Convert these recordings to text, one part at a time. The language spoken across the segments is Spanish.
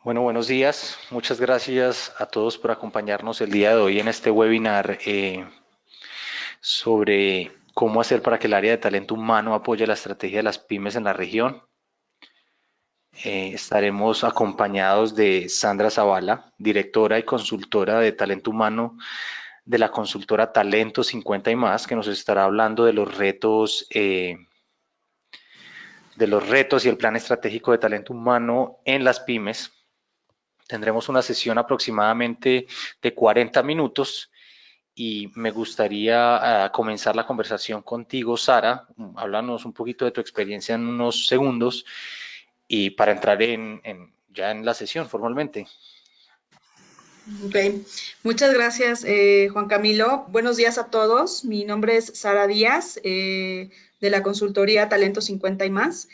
Bueno, buenos días. Muchas gracias a todos por acompañarnos el día de hoy en este webinar sobre cómo hacer para que el área de talento humano apoye la estrategia de las pymes en la región. Estaremos acompañados de Sandra Zavala, directora y consultora de talento humano de la consultora Talento 50 y más, que nos estará hablando de los retos y el plan estratégico de talento humano en las pymes. Tendremos una sesión aproximadamente de 40 minutos y me gustaría comenzar la conversación contigo, Sara. Háblanos un poquito de tu experiencia en unos segundos y para entrar ya en la sesión formalmente. Ok, muchas gracias, Juan Camilo. Buenos días a todos. Mi nombre es Sara Díaz, de la consultoría Talento 50 y más.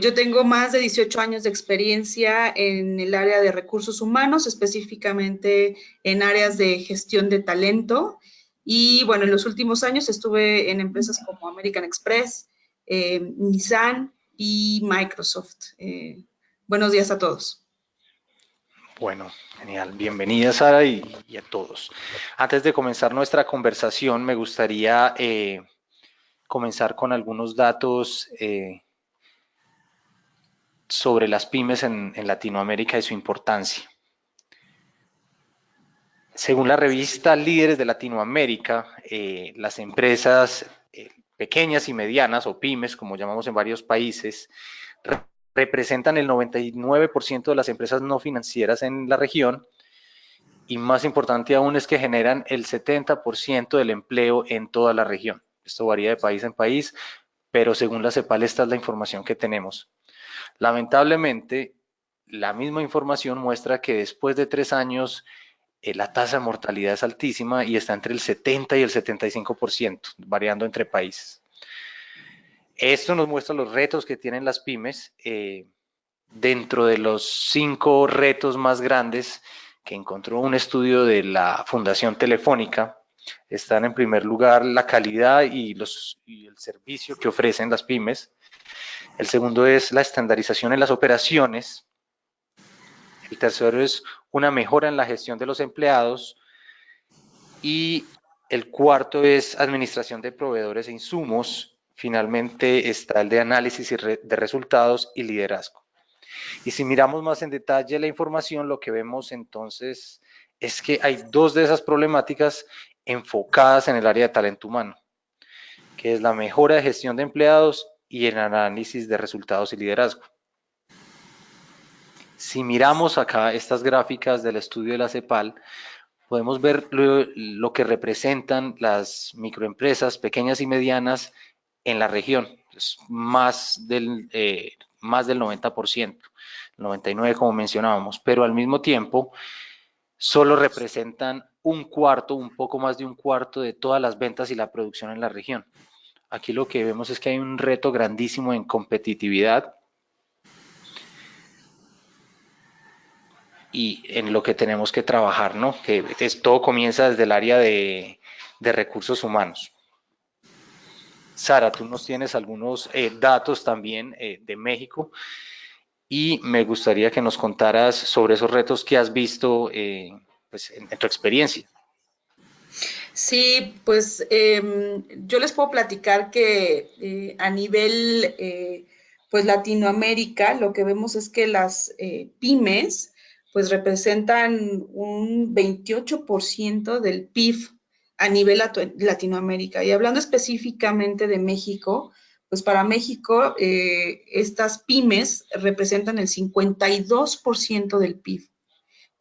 Yo tengo más de 18 años de experiencia en el área de recursos humanos, específicamente en áreas de gestión de talento. Y bueno, en los últimos años estuve en empresas como American Express, Nissan y Microsoft. Buenos días a todos. Bueno, genial. Bienvenida, Sara, y a todos. Antes de comenzar nuestra conversación, me gustaría comenzar con algunos datos sobre las pymes en Latinoamérica y su importancia. Según la revista Líderes de Latinoamérica, las empresas pequeñas y medianas, o pymes, como llamamos en varios países, representan el 99% de las empresas no financieras en la región y más importante aún es que generan el 70% del empleo en toda la región. Esto varía de país en país, pero según la CEPAL esta es la información que tenemos. Lamentablemente, la misma información muestra que después de 3 años la tasa de mortalidad es altísima y está entre el 70 y el 75%, variando entre países. Esto nos muestra los retos que tienen las pymes. Dentro de los 5 retos más grandes que encontró un estudio de la Fundación Telefónica, están en primer lugar la calidad y el servicio que ofrecen las pymes. El segundo es la estandarización en las operaciones. El tercero es una mejora en la gestión de los empleados. Y el cuarto es administración de proveedores e insumos. Finalmente está el de análisis de resultados y liderazgo. Y si miramos más en detalle la información, lo que vemos entonces es que hay dos de esas problemáticas enfocadas en el área de talento humano, que es la mejora de gestión de empleados y el análisis de resultados y liderazgo. Si miramos acá estas gráficas del estudio de la CEPAL, podemos ver lo que representan las microempresas pequeñas y medianas en la región. Es más del 90%, 99% como mencionábamos, pero al mismo tiempo solo representan un cuarto, un poco más de un cuarto de todas las ventas y la producción en la región. Aquí lo que vemos es que hay un reto grandísimo en competitividad y en lo que tenemos que trabajar, ¿no? Todo comienza desde el área de recursos humanos. Sara, tú nos tienes algunos datos también de México y me gustaría que nos contaras sobre esos retos que has visto pues, en tu experiencia. Sí, pues yo les puedo platicar que a nivel pues Latinoamérica lo que vemos es que las pymes pues representan un 28% del PIB a nivel Latinoamérica. Y hablando específicamente de México, pues para México estas pymes representan el 52% del PIB.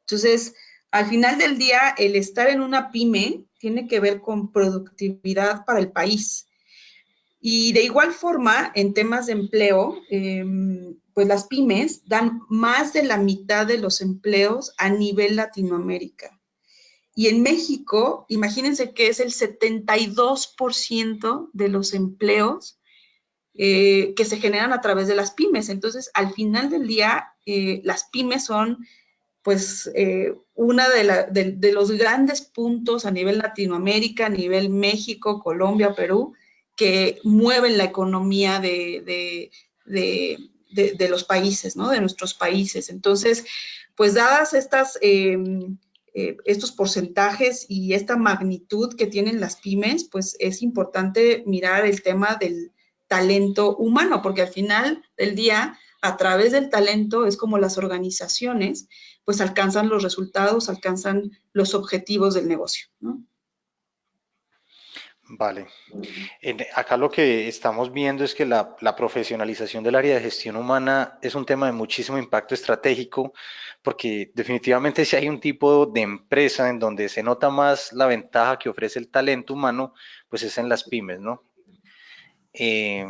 Entonces, al final del día, el estar en una pyme tiene que ver con productividad para el país. Y de igual forma, en temas de empleo, pues las pymes dan más de la mitad de los empleos a nivel Latinoamérica. Y en México, imagínense que es el 72% de los empleos que se generan a través de las pymes. Entonces, al final del día, las pymes son pues una de los grandes puntos a nivel Latinoamérica, a nivel México, Colombia, Perú, que mueven la economía de los países, ¿no? De nuestros países. Entonces, pues dadas estos porcentajes y esta magnitud que tienen las pymes, pues es importante mirar el tema del talento humano, porque al final del día, a través del talento, es como las organizaciones pues alcanzan los resultados, alcanzan los objetivos del negocio, ¿no? Vale. Acá lo que estamos viendo es que la profesionalización del área de gestión humana es un tema de muchísimo impacto estratégico, porque definitivamente si hay un tipo de empresa en donde se nota más la ventaja que ofrece el talento humano, pues es en las pymes, ¿no? Eh,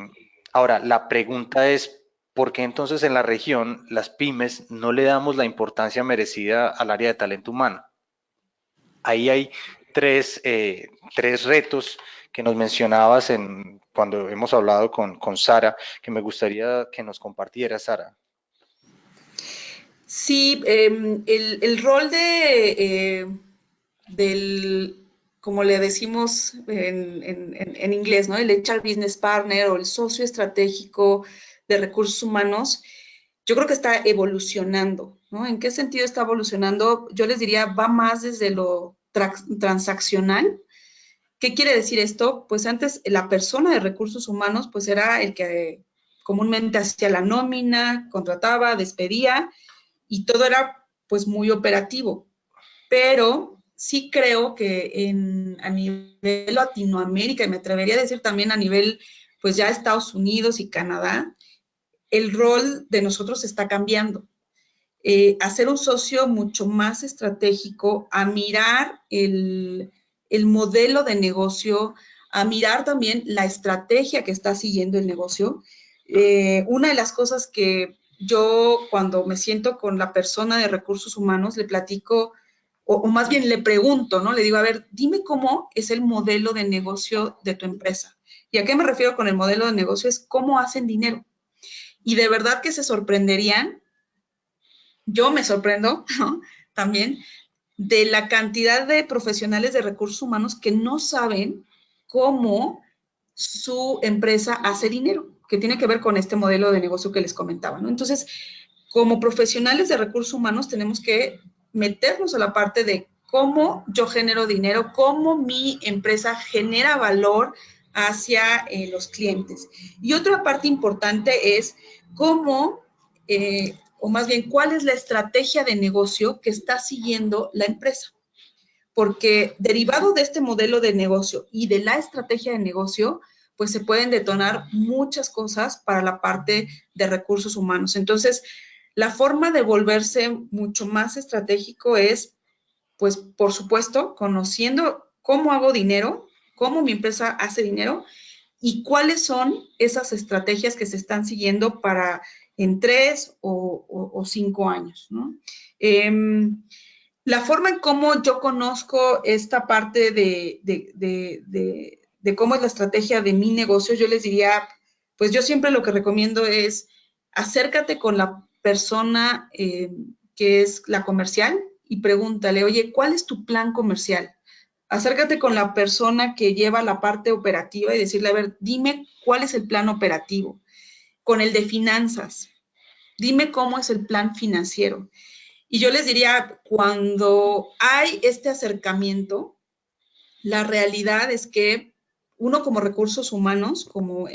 Ahora, la pregunta es, ¿por qué entonces en la región las pymes no le damos la importancia merecida al área de talento humano? Ahí hay tres retos que nos mencionabas cuando hemos hablado con Sara, que me gustaría que nos compartiera, Sara. Sí, el rol del, como le decimos en inglés, ¿no? El HR Business Partner o el socio estratégico de recursos humanos, yo creo que está evolucionando, ¿no? ¿En qué sentido está evolucionando? Yo les diría, va más desde lo transaccional. ¿Qué quiere decir esto? Pues antes la persona de recursos humanos pues era el que comúnmente hacía la nómina, contrataba, despedía y todo era pues muy operativo. Pero sí creo que a nivel Latinoamérica, y me atrevería a decir también a nivel pues ya Estados Unidos y Canadá, el rol de nosotros está cambiando. Hacer un socio mucho más estratégico, a mirar el modelo de negocio, a mirar también la estrategia que está siguiendo el negocio. Una de las cosas que yo cuando me siento con la persona de recursos humanos le platico, o más bien le pregunto, ¿no? Le digo, a ver, dime cómo es el modelo de negocio de tu empresa. ¿Y a qué me refiero con el modelo de negocio? Es cómo hacen dinero. Y de verdad que se sorprenderían, yo me sorprendo, ¿no? También de la cantidad de profesionales de recursos humanos que no saben cómo su empresa hace dinero, que tiene que ver con este modelo de negocio que les comentaba, ¿no? Entonces, como profesionales de recursos humanos tenemos que meternos a la parte de cómo yo genero dinero, cómo mi empresa genera valor hacia los clientes. Y otra parte importante es cómo, o más bien, cuál es la estrategia de negocio que está siguiendo la empresa. Porque derivado de este modelo de negocio y de la estrategia de negocio, pues se pueden detonar muchas cosas para la parte de recursos humanos. Entonces, la forma de volverse mucho más estratégico es, pues, por supuesto, conociendo cómo hago dinero, cómo mi empresa hace dinero y cuáles son esas estrategias que se están siguiendo para en 3 o 5 años, ¿no? La forma en cómo yo conozco esta parte de cómo es la estrategia de mi negocio, yo les diría, pues yo siempre lo que recomiendo es acércate con la persona que es la comercial y pregúntale, oye, ¿cuál es tu plan comercial? Acércate con la persona que lleva la parte operativa y decirle, a ver, dime cuál es el plan operativo. Con el de finanzas, dime cómo es el plan financiero. Y yo les diría, cuando hay este acercamiento, la realidad es que uno como recursos humanos, como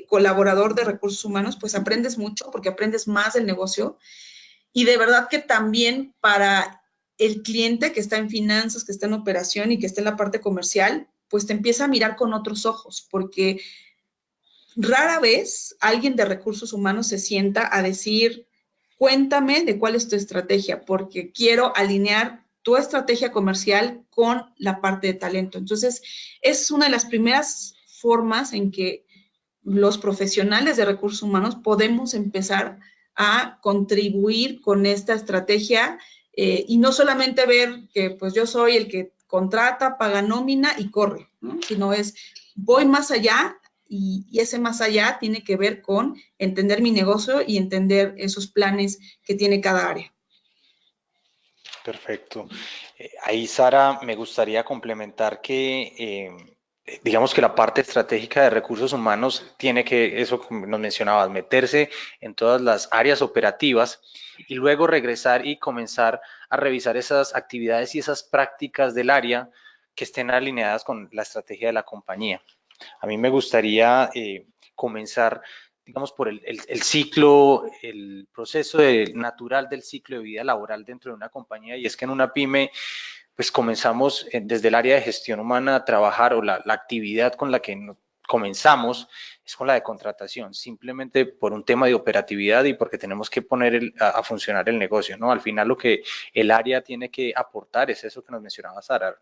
colaborador de recursos humanos, pues aprendes mucho porque aprendes más del negocio y de verdad que también para el cliente que está en finanzas, que está en operación y que está en la parte comercial, pues te empieza a mirar con otros ojos porque rara vez alguien de recursos humanos se sienta a decir, cuéntame de cuál es tu estrategia, porque quiero alinear tu estrategia comercial con la parte de talento. Entonces, es una de las primeras formas en que los profesionales de recursos humanos podemos empezar a contribuir con esta estrategia y no solamente ver que pues yo soy el que contrata, paga nómina y corre, ¿no? Sino es voy más allá y ese más allá tiene que ver con entender mi negocio y entender esos planes que tiene cada área. Perfecto. Ahí, Sara, me gustaría complementar que digamos que la parte estratégica de recursos humanos tiene que, eso como nos mencionabas, meterse en todas las áreas operativas y luego regresar y comenzar a revisar esas actividades y esas prácticas del área que estén alineadas con la estrategia de la compañía. A mí me gustaría comenzar, digamos, por el ciclo, el proceso natural del ciclo de vida laboral dentro de una compañía, y es que en una pyme pues comenzamos desde el área de gestión humana a trabajar, o la actividad con la que comenzamos es con la de contratación, simplemente por un tema de operatividad y porque tenemos que poner a funcionar el negocio, ¿no? Al final lo que el área tiene que aportar es eso que nos mencionaba Sara,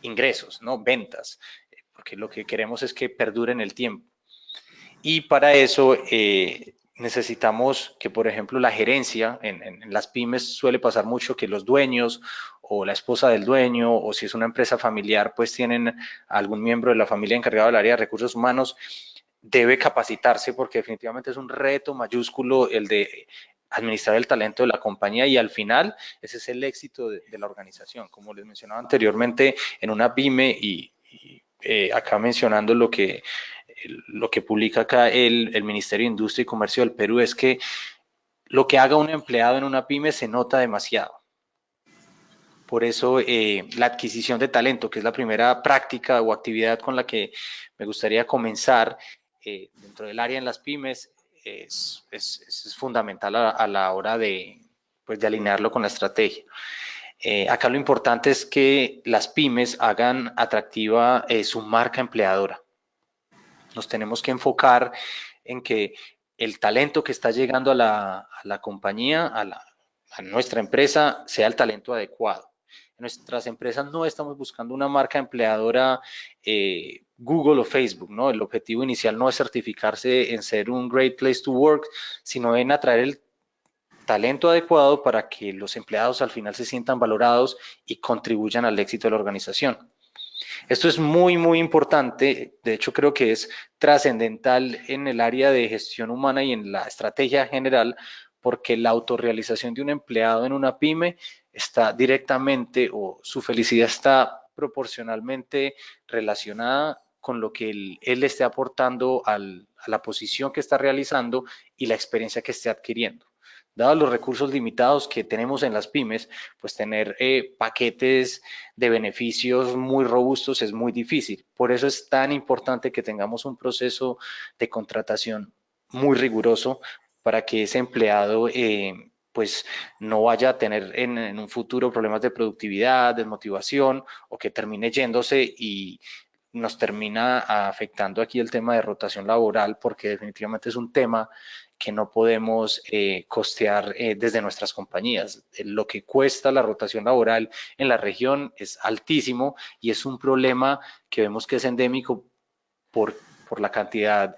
ingresos, ¿no? Ventas, porque lo que queremos es que perduren el tiempo. Y para eso necesitamos que, por ejemplo, la gerencia, en las pymes suele pasar mucho que los dueños o la esposa del dueño, o si es una empresa familiar, pues tienen algún miembro de la familia encargado del área de recursos humanos, debe capacitarse porque definitivamente es un reto mayúsculo el de administrar el talento de la compañía, y al final ese es el éxito de la organización. Como les mencionaba anteriormente, en una pyme acá mencionando lo que publica acá el Ministerio de Industria y Comercio del Perú, es que lo que haga un empleado en una pyme se nota demasiado. Por eso la adquisición de talento, que es la primera práctica o actividad con la que me gustaría comenzar dentro del área en las pymes, es fundamental a la hora pues, de alinearlo con la estrategia. Acá lo importante es que las pymes hagan atractiva su marca empleadora. Nos tenemos que enfocar en que el talento que está llegando a la compañía, a nuestra empresa, sea el talento adecuado. En nuestras empresas no estamos buscando una marca empleadora Google o Facebook, ¿no? El objetivo inicial no es certificarse en ser un great place to work, sino en atraer el talento adecuado para que los empleados al final se sientan valorados y contribuyan al éxito de la organización. Esto es muy, muy importante. De hecho, creo que es trascendental en el área de gestión humana y en la estrategia general, porque la autorrealización de un empleado en una pyme está directamente, o su felicidad está proporcionalmente relacionada con lo que él esté aportando a la posición que está realizando y la experiencia que esté adquiriendo. Dados los recursos limitados que tenemos en las pymes, pues tener paquetes de beneficios muy robustos es muy difícil. Por eso es tan importante que tengamos un proceso de contratación muy riguroso para que ese empleado pues no vaya a tener en un futuro problemas de productividad, desmotivación, o que termine yéndose y nos termina afectando aquí el tema de rotación laboral, porque definitivamente es un tema que no podemos costear desde nuestras compañías. Lo que cuesta la rotación laboral en la región es altísimo, y es un problema que vemos que es endémico por, por la cantidad,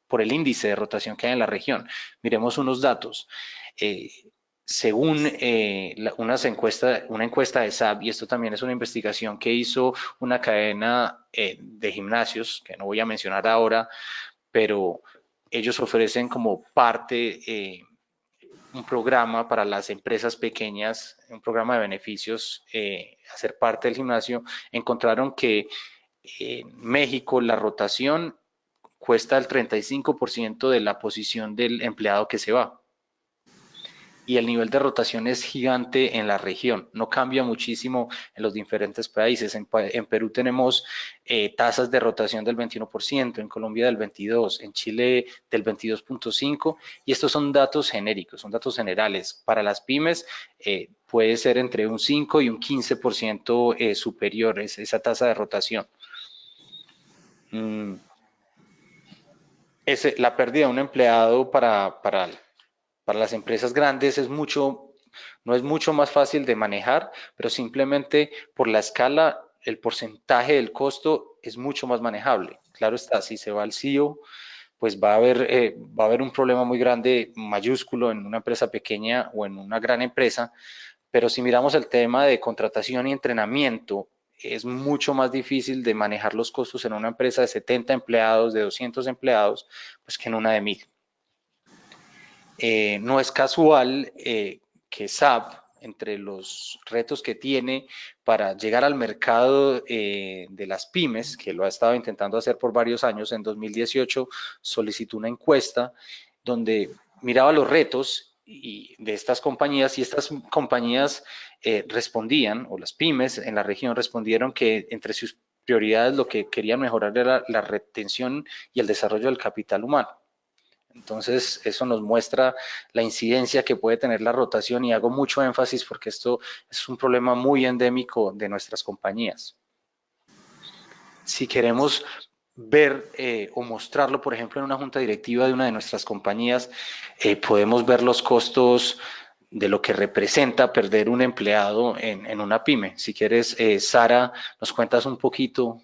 por el índice de rotación que hay en la región. Miremos unos datos. Eh, Según una encuesta de SAP, y esto también es una investigación que hizo una cadena de gimnasios, que no voy a mencionar ahora, pero ellos ofrecen como parte un programa para las empresas pequeñas, un programa de beneficios, hacer parte del gimnasio. Encontraron que en México la rotación cuesta el 35% de la posición del empleado que se va, y el nivel de rotación es gigante en la región, no cambia muchísimo en los diferentes países. En Perú tenemos tasas de rotación del 21%, en Colombia del 22%, en Chile del 22.5%, y estos son datos genéricos, son datos generales. Para las pymes puede ser entre un 5 y un 15% superior esa tasa de rotación. Mm, la pérdida de un empleado para las empresas grandes no es mucho más fácil de manejar, pero simplemente por la escala, el porcentaje del costo es mucho más manejable. Claro está, si se va al CEO, pues va a haber un problema muy grande, mayúsculo, en una empresa pequeña o en una gran empresa, pero si miramos el tema de contratación y entrenamiento, es mucho más difícil de manejar los costos en una empresa de 70 empleados, de 200 empleados, pues que en una de 1000. No es casual que SAP entre los retos que tiene para llegar al mercado de las pymes, que lo ha estado intentando hacer por varios años. En 2018 solicitó una encuesta donde miraba los retos de estas compañías, y estas compañías respondían, o las pymes en la región respondieron, que entre sus prioridades lo que querían mejorar era la retención y el desarrollo del capital humano. Entonces, eso nos muestra la incidencia que puede tener la rotación, y hago mucho énfasis porque esto es un problema muy endémico de nuestras compañías. Si queremos ver o mostrarlo, por ejemplo, en una junta directiva de una de nuestras compañías, podemos ver los costos de lo que representa perder un empleado en una pyme. Si quieres, Sara, nos cuentas un poquito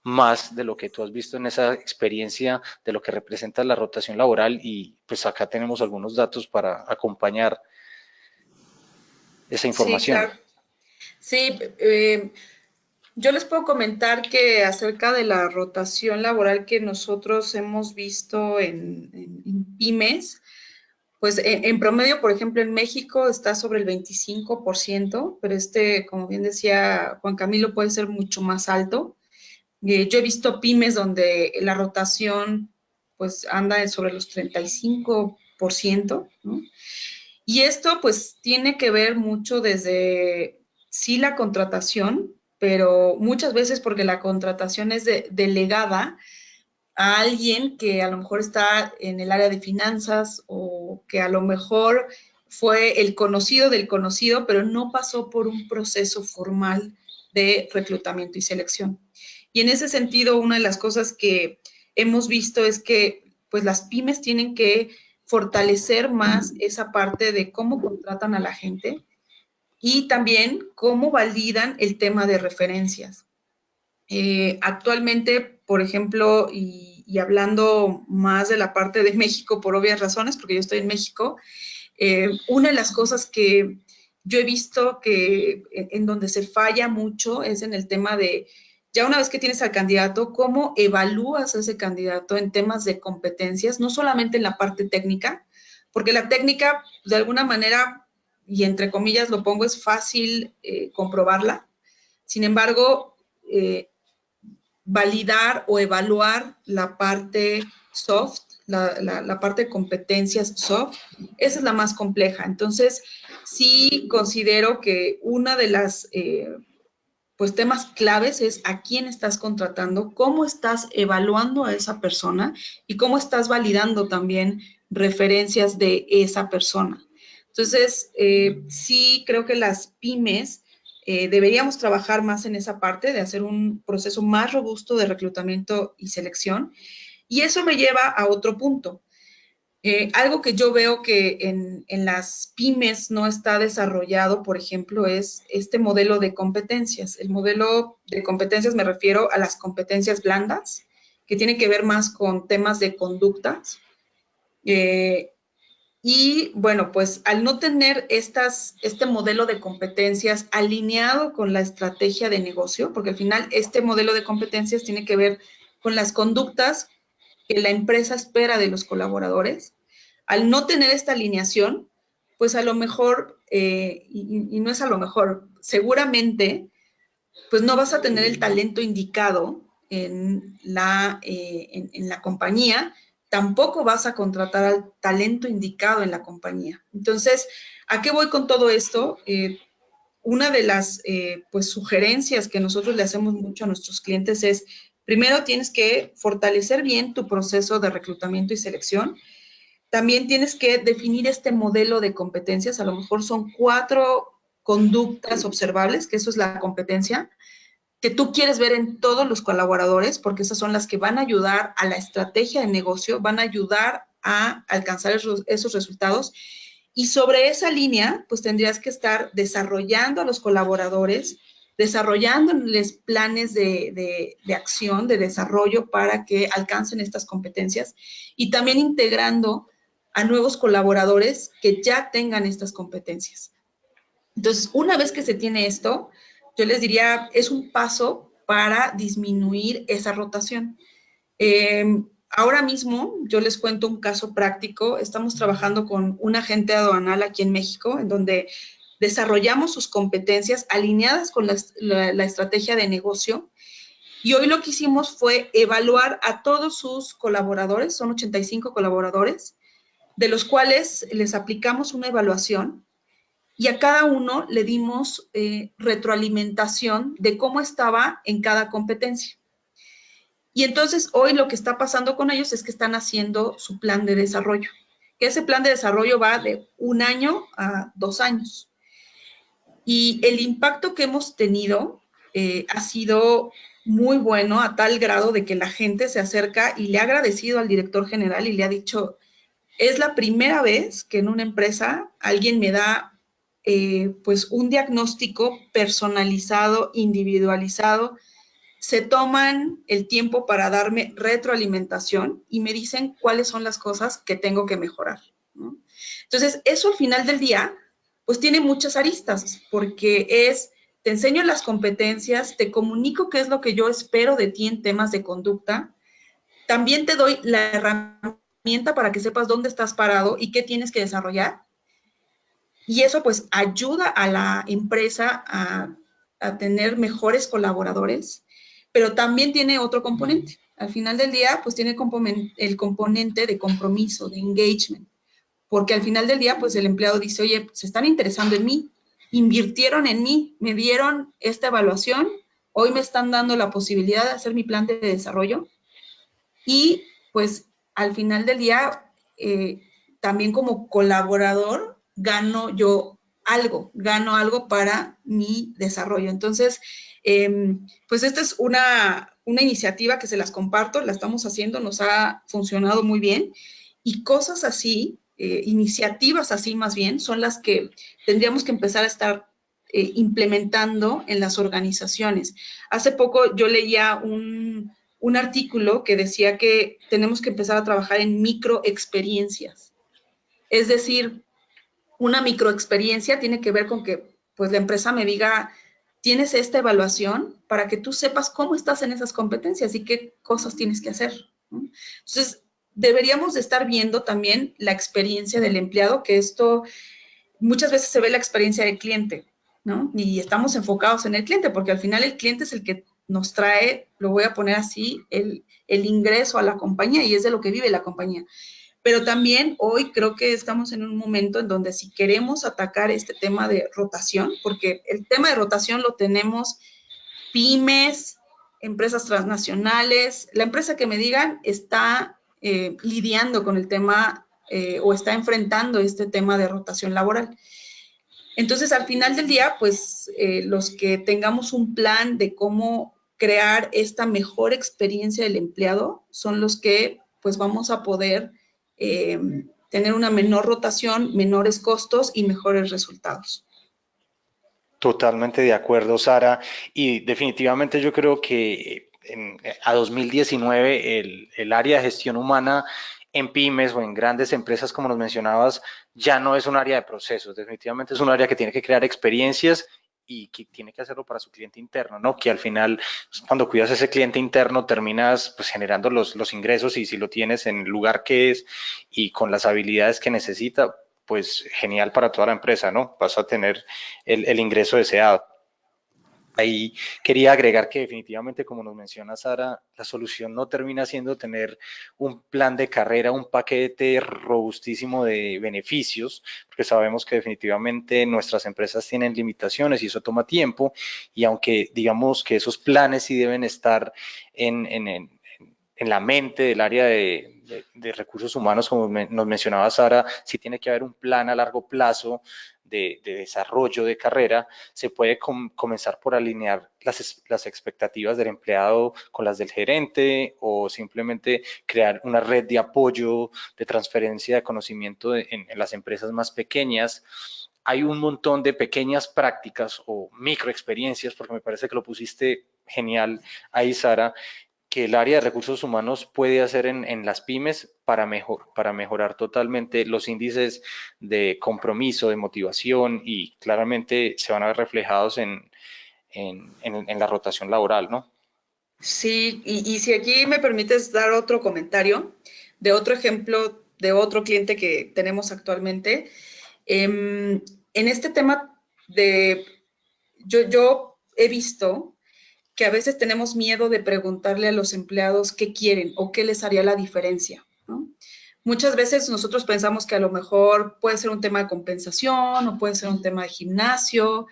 más de lo que tú has visto en esa experiencia, de lo que representa la rotación laboral, y pues acá tenemos algunos datos para acompañar esa Sí, información. claro. Sí, yo les puedo comentar que acerca de la rotación laboral que nosotros hemos visto en pymes, pues en promedio, por ejemplo, en México está sobre el 25%, pero como bien decía Juan Camilo, puede ser mucho más alto. Yo he visto pymes donde la rotación pues anda sobre los 35%, ¿no? Y esto pues tiene que ver mucho desde, sí, la contratación, pero muchas veces porque la contratación es delegada a alguien que a lo mejor está en el área de finanzas, o que a lo mejor fue el conocido del conocido, pero no pasó por un proceso formal de reclutamiento y selección. Y en ese sentido, una de las cosas que hemos visto es que pues las pymes tienen que fortalecer más esa parte de cómo contratan a la gente, y también cómo validan el tema de referencias. Actualmente, por ejemplo, y hablando más de la parte de México por obvias razones, porque yo estoy en México, una de las cosas que yo he visto que en donde se falla mucho es en el tema de, ya una vez que tienes al candidato, cómo evalúas a ese candidato en temas de competencias, no solamente en la parte técnica, porque la técnica, de alguna manera, y entre comillas lo pongo, es fácil comprobarla. Sin embargo, validar o evaluar la parte soft, la parte de competencias soft, esa es la más compleja. Entonces, sí considero que una de las pues temas claves es a quién estás contratando, cómo estás evaluando a esa persona y cómo estás validando también referencias de esa persona. Entonces, sí creo que las pymes deberíamos trabajar más en esa parte de hacer un proceso más robusto de reclutamiento y selección. Y eso me lleva a otro punto. Algo que yo veo que en las pymes no está desarrollado, por ejemplo, es este modelo de competencias. El modelo de competencias, me refiero a las competencias blandas, que tienen que ver más con temas de conductas. Y bueno, pues al no tener este modelo de competencias alineado con la estrategia de negocio, porque al final este modelo de competencias tiene que ver con las conductas que la empresa espera de los colaboradores. Al no tener esta alineación, pues a lo mejor, y no es a lo mejor, seguramente, pues no vas a tener el talento indicado en la compañía, tampoco vas a contratar al talento indicado en la compañía. Entonces, ¿a qué voy con todo esto? Una de las pues sugerencias que nosotros le hacemos mucho a nuestros clientes es, primero tienes que fortalecer bien tu proceso de reclutamiento y selección. También tienes que definir este modelo de competencias. A lo mejor son 4 conductas observables, que eso es la competencia, que tú quieres ver en todos los colaboradores, porque esas son las que van a ayudar a la estrategia de negocio, van a ayudar a alcanzar esos resultados. Y sobre esa línea, pues tendrías que estar desarrollando a los colaboradores, desarrollándoles planes de acción, de desarrollo para que alcancen estas competencias, y también integrando a nuevos colaboradores que ya tengan estas competencias. Entonces, una vez que se tiene esto, yo les diría, es un paso para disminuir esa rotación. Ahora mismo, yo les cuento un caso práctico. Estamos trabajando con un agente aduanal aquí en México, en donde desarrollamos sus competencias alineadas con la estrategia de negocio. Y hoy lo que hicimos fue evaluar a todos sus colaboradores, son 85 colaboradores, de los cuales les aplicamos una evaluación y a cada uno le dimos retroalimentación de cómo estaba en cada competencia. Y entonces hoy lo que está pasando con ellos es que están haciendo su plan de desarrollo. Ese plan de desarrollo va de 1 año a 2 años. Y el impacto que hemos tenido ha sido muy bueno a tal grado de que la gente se acerca y le ha agradecido al director general y le ha dicho, es la primera vez que en una empresa alguien me da pues un diagnóstico personalizado, individualizado, se toman el tiempo para darme retroalimentación y me dicen cuáles son las cosas que tengo que mejorar, ¿no? Entonces, eso al final del día, pues tiene muchas aristas, porque te enseño las competencias, te comunico qué es lo que yo espero de ti en temas de conducta, también te doy la herramienta para que sepas dónde estás parado y qué tienes que desarrollar. Y eso pues ayuda a la empresa a tener mejores colaboradores, pero también tiene otro componente. Al final del día, pues tiene el componente de compromiso, de engagement, porque al final del día, pues el empleado dice, oye, se están interesando en mí, invirtieron en mí, me dieron esta evaluación, hoy me están dando la posibilidad de hacer mi plan de desarrollo y pues al final del día, también como colaborador, gano algo para mi desarrollo. Entonces, pues esta es una iniciativa que se las comparto, la estamos haciendo, nos ha funcionado muy bien y cosas así, iniciativas así más bien, son las que tendríamos que empezar a estar implementando en las organizaciones. Hace poco yo leía un artículo que decía que tenemos que empezar a trabajar en microexperiencias. Es decir, una microexperiencia tiene que ver con que pues la empresa me diga, tienes esta evaluación para que tú sepas cómo estás en esas competencias y qué cosas tienes que hacer, ¿no? Entonces, deberíamos de estar viendo también la experiencia del empleado, que esto muchas veces se ve la experiencia del cliente, ¿no? Y estamos enfocados en el cliente, porque al final el cliente es el que nos trae, lo voy a poner así, el ingreso a la compañía y es de lo que vive la compañía. Pero también hoy creo que estamos en un momento en donde si queremos atacar este tema de rotación, porque el tema de rotación lo tenemos pymes, empresas transnacionales, la empresa que me digan está lidiando con el tema o está enfrentando este tema de rotación laboral. Entonces, al final del día, pues los que tengamos un plan de cómo crear esta mejor experiencia del empleado son los que pues vamos a poder tener una menor rotación, menores costos y mejores resultados. Totalmente de acuerdo, Sara. Y definitivamente yo creo que a 2019 el área de gestión humana en pymes o en grandes empresas, como nos mencionabas, ya no es un área de procesos. Definitivamente es un área que tiene que crear experiencias y que tiene que hacerlo para su cliente interno, ¿no? Que al final, cuando cuidas a ese cliente interno, terminas pues generando los ingresos y si lo tienes en el lugar que es y con las habilidades que necesita, pues genial para toda la empresa, ¿no? Vas a tener el ingreso deseado. Ahí quería agregar que definitivamente, como nos menciona Sara, la solución no termina siendo tener un plan de carrera, un paquete robustísimo de beneficios, porque sabemos que definitivamente nuestras empresas tienen limitaciones y eso toma tiempo, y aunque digamos que esos planes sí deben estar en la mente del área de recursos humanos, como nos mencionaba Sara, sí tiene que haber un plan a largo plazo de desarrollo de carrera. Se puede comenzar por alinear las expectativas del empleado con las del gerente o simplemente crear una red de apoyo, de transferencia de conocimiento en las empresas más pequeñas. Hay un montón de pequeñas prácticas o microexperiencias, porque me parece que lo pusiste genial ahí, Sara, que el área de recursos humanos puede hacer en las pymes para mejorar totalmente los índices de compromiso, de motivación y claramente se van a ver reflejados en la rotación laboral, ¿no? Sí, y si aquí me permites dar otro comentario de otro ejemplo de otro cliente que tenemos actualmente, en este tema de, yo he visto que a veces tenemos miedo de preguntarle a los empleados qué quieren o qué les haría la diferencia, ¿no? Muchas veces nosotros pensamos que a lo mejor puede ser un tema de compensación o puede ser un tema de gimnasio.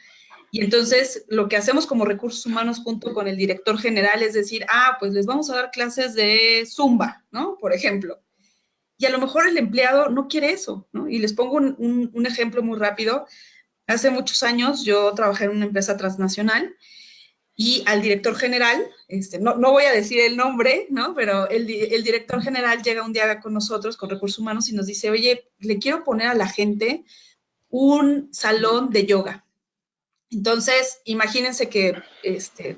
Y entonces lo que hacemos como recursos humanos junto con el director general es decir, pues les vamos a dar clases de Zumba, ¿no? Por ejemplo. Y a lo mejor el empleado no quiere eso, ¿no? Y les pongo un ejemplo muy rápido. Hace muchos años yo trabajé en una empresa transnacional y al director general, no voy a decir el nombre, ¿no? Pero el director general llega un día con nosotros, con recursos humanos, y nos dice, oye, le quiero poner a la gente un salón de yoga. Entonces, imagínense que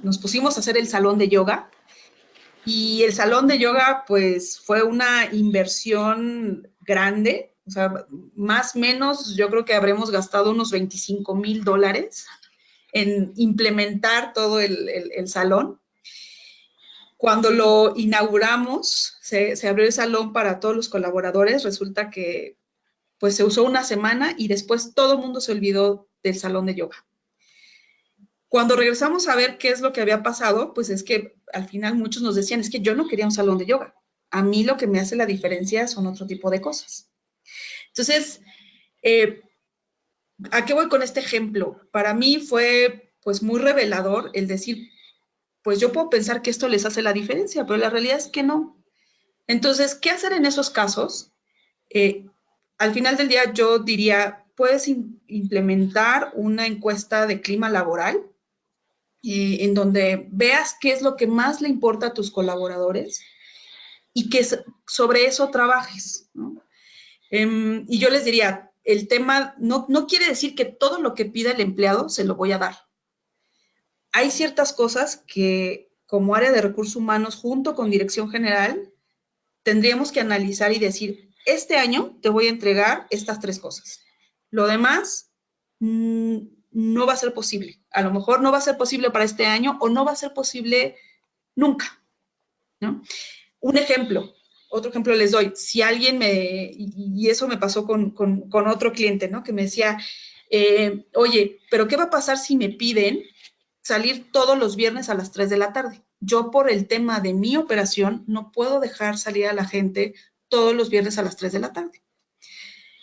nos pusimos a hacer el salón de yoga y el salón de yoga, pues, fue una inversión grande, o sea, más o menos, yo creo que habremos gastado unos $25,000 en implementar todo el salón. Cuando lo inauguramos, se abrió el salón para todos los colaboradores, resulta que pues se usó una semana y después todo el mundo se olvidó del salón de yoga. Cuando regresamos a ver qué es lo que había pasado, pues es que al final muchos nos decían, es que yo no quería un salón de yoga. A mí lo que me hace la diferencia son otro tipo de cosas. Entonces, eh, ¿a qué voy con este ejemplo? Para mí fue pues muy revelador el decir, pues yo puedo pensar que esto les hace la diferencia, pero la realidad es que no. Entonces, ¿qué hacer en esos casos? Eh, Al final del día yo diría, puedes implementar una encuesta de clima laboral en donde veas qué es lo que más le importa a tus colaboradores y que sobre eso trabajes, ¿no? Y yo les diría, el tema no quiere decir que todo lo que pida el empleado se lo voy a dar. Hay ciertas cosas que como área de recursos humanos junto con dirección general tendríamos que analizar y decir, este año te voy a entregar estas 3 cosas. Lo demás no va a ser posible. A lo mejor no va a ser posible para este año o no va a ser posible nunca, ¿no? Un ejemplo, otro ejemplo les doy. Si alguien y eso me pasó con otro cliente, ¿no? Que me decía, oye, pero ¿qué va a pasar si me piden salir todos los viernes a las 3 de la tarde? Yo por el tema de mi operación no puedo dejar salir a la gente todos los viernes a las 3 de la tarde.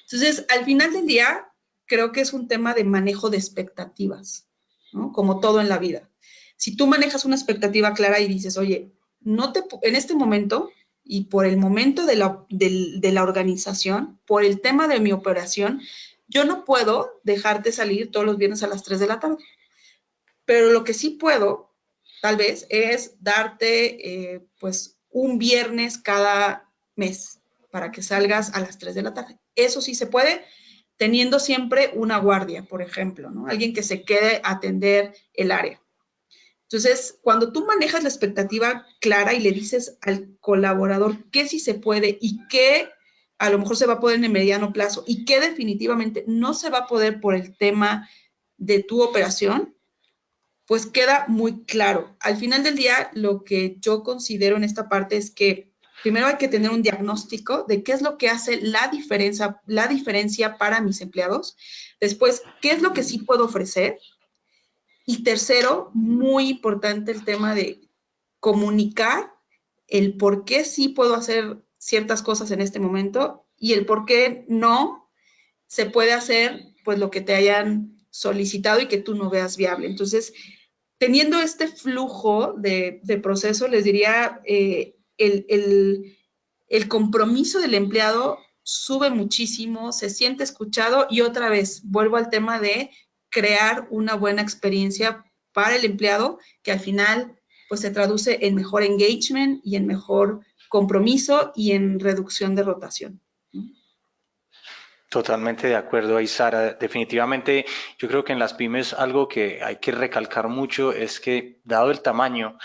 Entonces, al final del día, creo que es un tema de manejo de expectativas, ¿no? Como todo en la vida. Si tú manejas una expectativa clara y dices, oye, en este momento y por el momento de la organización, por el tema de mi operación, yo no puedo dejarte salir todos los viernes a las 3 de la tarde. Pero lo que sí puedo, tal vez, es darte pues un viernes cada mes para que salgas a las 3 de la tarde. Eso sí se puede, teniendo siempre una guardia, por ejemplo, ¿no? Alguien que se quede a atender el área. Entonces, cuando tú manejas la expectativa clara y le dices al colaborador qué sí se puede y qué a lo mejor se va a poder en el mediano plazo y qué definitivamente no se va a poder por el tema de tu operación, pues queda muy claro. Al final del día, lo que yo considero en esta parte es que primero hay que tener un diagnóstico de qué es lo que hace la diferencia para mis empleados. Después, qué es lo que sí puedo ofrecer. Y tercero, muy importante el tema de comunicar el por qué sí puedo hacer ciertas cosas en este momento y el por qué no se puede hacer pues lo que te hayan solicitado y que tú no veas viable. Entonces, teniendo este flujo de proceso, les diría, el compromiso del empleado sube muchísimo, se siente escuchado y otra vez vuelvo al tema de crear una buena experiencia para el empleado que al final pues se traduce en mejor engagement y en mejor compromiso y en reducción de rotación. Totalmente de acuerdo ahí, Sara. Definitivamente, yo creo que en las pymes algo que hay que recalcar mucho es que, dado el tamaño,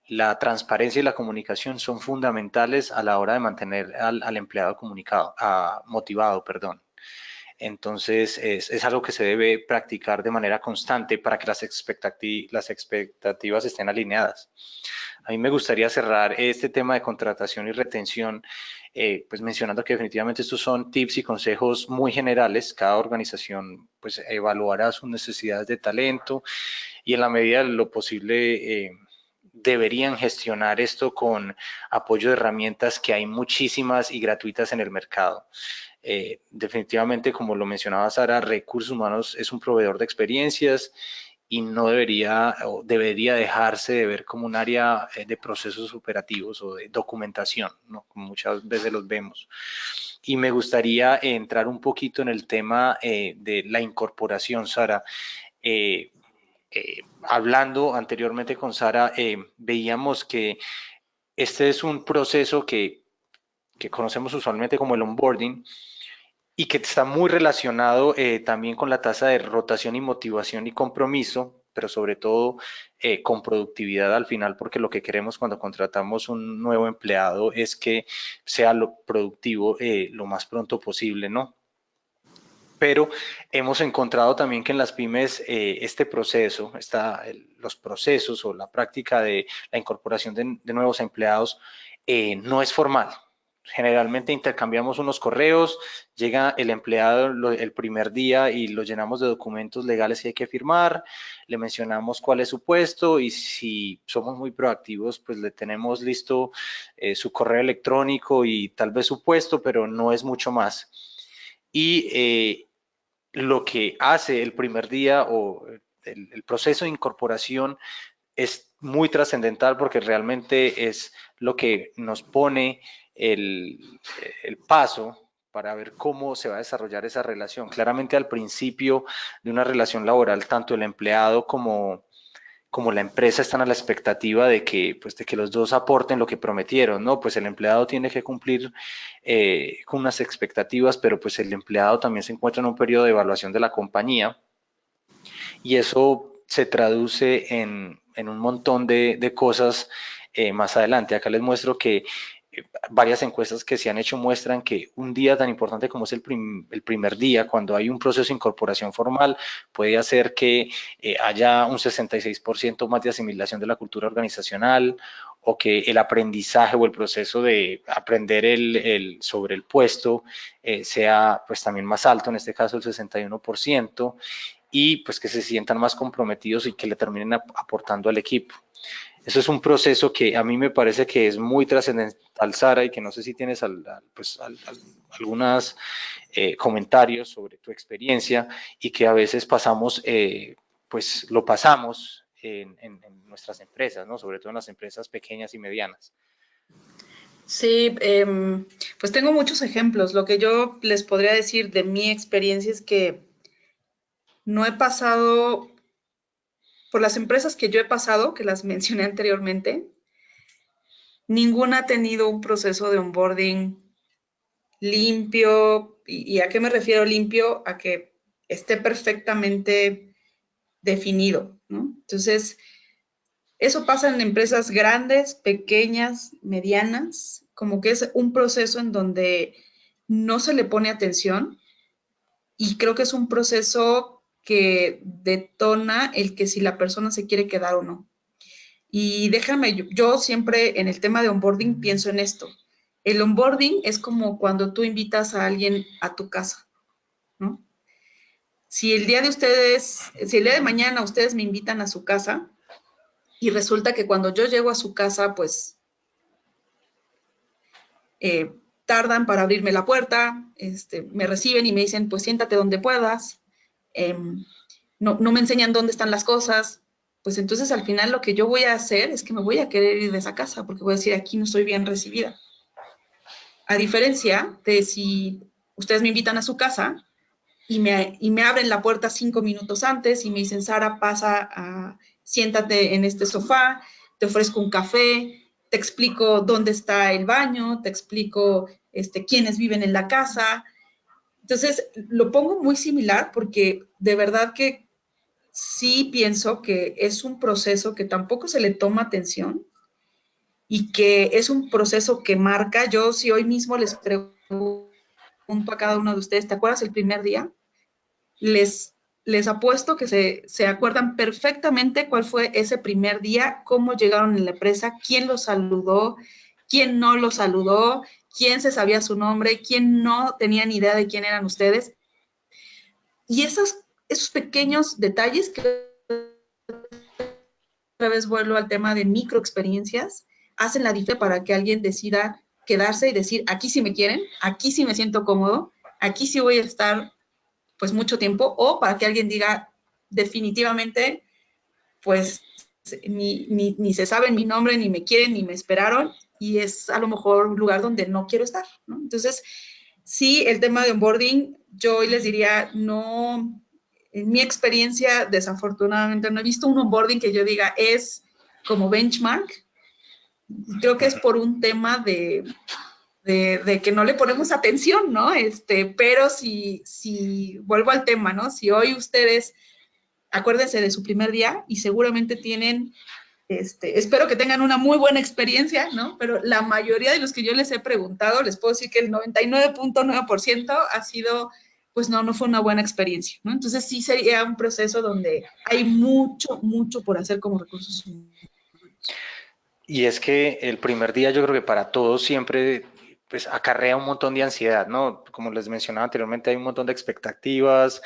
la transparencia y la comunicación son fundamentales a la hora de mantener al empleado motivado, perdón. Entonces, es algo que se debe practicar de manera constante para que las expectativas estén alineadas. A mí me gustaría cerrar este tema de contratación y retención pues mencionando que definitivamente estos son tips y consejos muy generales. Cada organización pues evaluará sus necesidades de talento y en la medida de lo posible deberían gestionar esto con apoyo de herramientas que hay muchísimas y gratuitas en el mercado. Definitivamente, como lo mencionaba Sara, Recursos Humanos es un proveedor de experiencias y no debería o debería dejarse de ver como un área de procesos operativos o de documentación, ¿no? Como muchas veces los vemos. Y me gustaría entrar un poquito en el tema de la incorporación, Sara. Eh, Hablando anteriormente con Sara, veíamos que este es un proceso que conocemos usualmente como el onboarding y que está muy relacionado también con la tasa de rotación y motivación y compromiso, pero sobre todo con productividad al final, porque lo que queremos cuando contratamos un nuevo empleado es que sea lo productivo lo más pronto posible, ¿no? Pero hemos encontrado también que en las pymes este proceso, los procesos o la práctica de la incorporación de nuevos empleados no es formal. Generalmente intercambiamos unos correos, llega el empleado el primer día y lo llenamos de documentos legales que hay que firmar, le mencionamos cuál es su puesto y si somos muy proactivos, pues le tenemos listo su correo electrónico y tal vez su puesto, pero no es mucho más. Y lo que hace el primer día o el proceso de incorporación es muy trascendental porque realmente es lo que nos pone el paso para ver cómo se va a desarrollar esa relación. Claramente al principio de una relación laboral, tanto el empleado como la empresa están a la expectativa de que, pues, de que los dos aporten lo que prometieron, ¿no? Pues el empleado tiene que cumplir con unas expectativas, pero pues el empleado también se encuentra en un periodo de evaluación de la compañía y eso se traduce en un montón de cosas más adelante. Acá les muestro que varias encuestas que se han hecho muestran que un día tan importante como es el primer día, cuando hay un proceso de incorporación formal, puede hacer que haya un 66% más de asimilación de la cultura organizacional o que el aprendizaje o el proceso de aprender sobre el puesto sea pues también más alto, en este caso el 61%, y pues que se sientan más comprometidos y que le terminen aportando al equipo. Eso es un proceso que a mí me parece que es muy trascendental, Sara, y que no sé si tienes algunos comentarios sobre tu experiencia y que a veces pasamos, pues lo pasamos en nuestras empresas, ¿no? Sobre todo en las empresas pequeñas y medianas. Sí, pues tengo muchos ejemplos. Lo que yo les podría decir de mi experiencia es que no he pasado por las empresas que yo he pasado, que las mencioné anteriormente, ninguna ha tenido un proceso de onboarding limpio. ¿Y a qué me refiero limpio? A que esté perfectamente definido, ¿no? Entonces, eso pasa en empresas grandes, pequeñas, medianas, como que es un proceso en donde no se le pone atención y creo que es un proceso que detona el que si la persona se quiere quedar o no. Y déjame, yo siempre en el tema de onboarding pienso en esto. El onboarding es como cuando tú invitas a alguien a tu casa, ¿no? Si el día de ustedes, si el día de mañana ustedes me invitan a su casa y resulta que cuando yo llego a su casa, pues tardan para abrirme la puerta, me reciben y me dicen, pues siéntate donde puedas, eh, no me enseñan dónde están las cosas, pues entonces al final lo que yo voy a hacer es que me voy a querer ir de esa casa porque voy a decir, aquí no estoy bien recibida. A diferencia de si ustedes me invitan a su casa y me abren la puerta 5 minutos antes y me dicen, Sara, siéntate en este sofá, te ofrezco un café, te explico dónde está el baño, te explico quiénes viven en la casa. Entonces, lo pongo muy similar porque de verdad que sí pienso que es un proceso que tampoco se le toma atención y que es un proceso que marca. Yo si hoy mismo les pregunto a cada uno de ustedes, ¿te acuerdas el primer día? Les, les apuesto que se acuerdan perfectamente cuál fue ese primer día, cómo llegaron en la empresa, quién los saludó, quién no los saludó, quién se sabía su nombre, quién no tenía ni idea de quién eran ustedes. Y esos pequeños detalles que otra vez vuelvo al tema de microexperiencias, hacen la diferencia para que alguien decida quedarse y decir, aquí sí me quieren, aquí sí me siento cómodo, aquí sí voy a estar pues mucho tiempo, o para que alguien diga definitivamente, pues ni se saben mi nombre, ni me quieren, ni me esperaron, y es a lo mejor un lugar donde no quiero estar, ¿no? Entonces, sí, el tema de onboarding, yo hoy les diría, no, en mi experiencia, desafortunadamente, no he visto un onboarding que yo diga es como benchmark. Creo que es por un tema de que no le ponemos atención, ¿no? Pero si vuelvo al tema, ¿no? Si hoy ustedes, acuérdense de su primer día y seguramente tienen, espero que tengan una muy buena experiencia, ¿no? Pero la mayoría de los que yo les he preguntado, les puedo decir que el 99.9% ha sido, pues no fue una buena experiencia, ¿no? Entonces sí sería un proceso donde hay mucho, mucho por hacer como recursos humanos. Y es que el primer día yo creo que para todos siempre pues acarrea un montón de ansiedad, ¿no? Como les mencionaba anteriormente, hay un montón de expectativas,